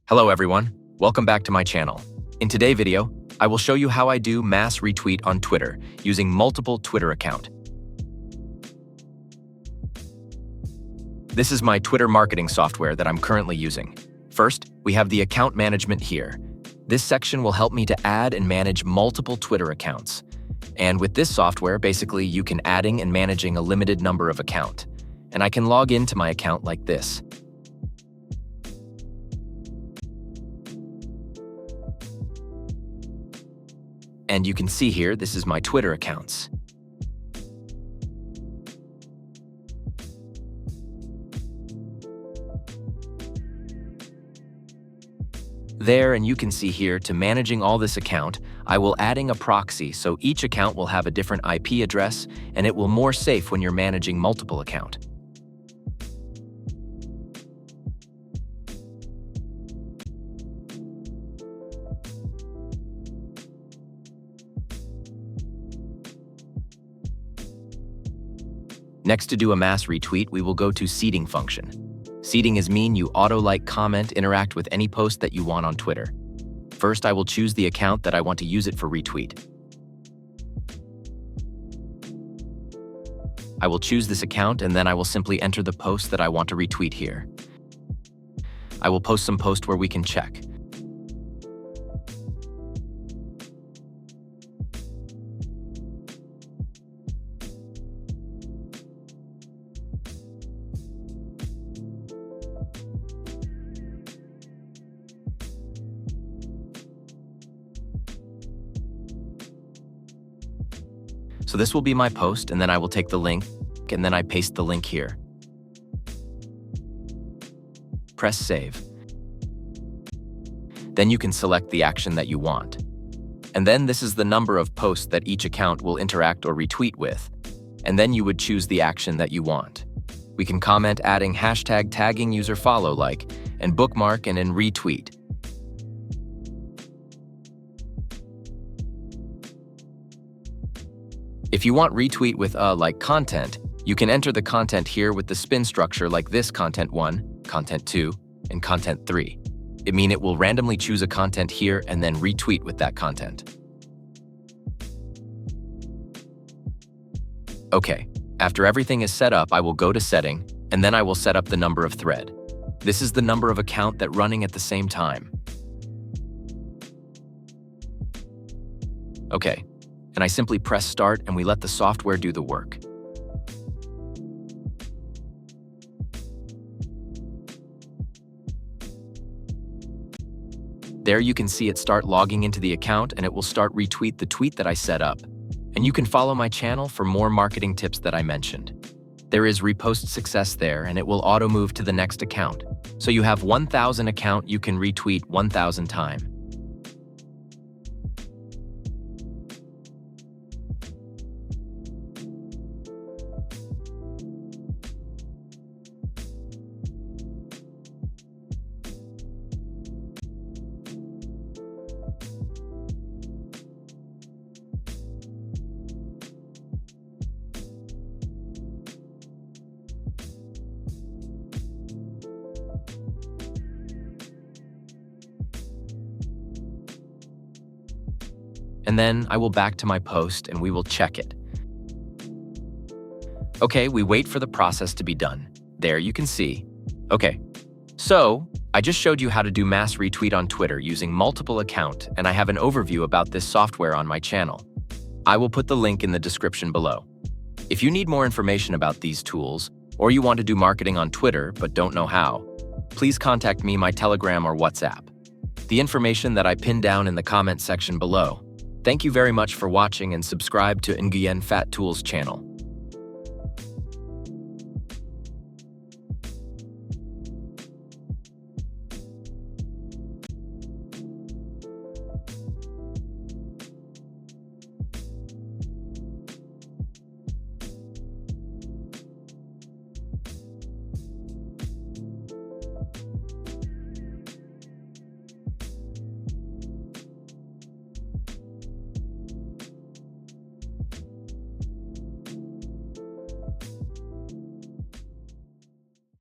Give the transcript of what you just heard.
Hello everyone, welcome back to my channel. In today's video, I will show you how I do mass retweet on Twitter using multiple Twitter account. This is my Twitter marketing software that I'm currently using. First, we have the account management here. This section will help me to add and manage multiple Twitter accounts. And with this software, basically you can adding and managing a limited number of account. And I can log into my account like this. And you can see here, this is my Twitter accounts. There, and you can see here, to managing all this account, I will adding a proxy so each account will have a different IP address and it will more safe when you're managing multiple account. Next, to do a mass retweet, we will go to seeding function. Seeding is mean you auto-like, comment, interact with any post that you want on Twitter. First, I will choose the account that I want to use it for retweet. I will choose this account and then I will simply enter the post that I want to retweet here. I will post some post where we can check. So this will be my post, and then I will take the link, and then I paste the link here. Press save. Then you can select the action that you want. And then this is the number of posts that each account will interact or retweet with. And then you would choose the action that you want. We can comment adding hashtag tagging user follow like, and bookmark and then retweet. If you want retweet with like content, you can enter the content here with the spin structure like this: content 1, content 2, and content 3. It means it will randomly choose a content here and then retweet with that content. Okay, after everything is set up, I will go to setting, and then I will set up the number of thread. This is the number of account that running at the same time. Okay. And I simply press start and we let the software do the work. There you can see it start logging into the account and it will start retweet the tweet that I set up. And you can follow my channel for more marketing tips that I mentioned. There is repost success there and it will auto move to the next account. So you have 1,000 account you can retweet 1,000 times. And then I will back to my post and we will check it. Okay, we wait for the process to be done. There you can see. Okay, so I just showed you how to do mass retweet on Twitter using multiple account, and I have an overview about this software on my channel. I will put the link in the description below. If you need more information about these tools, or you want to do marketing on Twitter but don't know how, please contact me my Telegram or WhatsApp. The information that I pinned down in the comment section below. Thank you very much for watching and subscribe to Nguyen Phat Tools channel.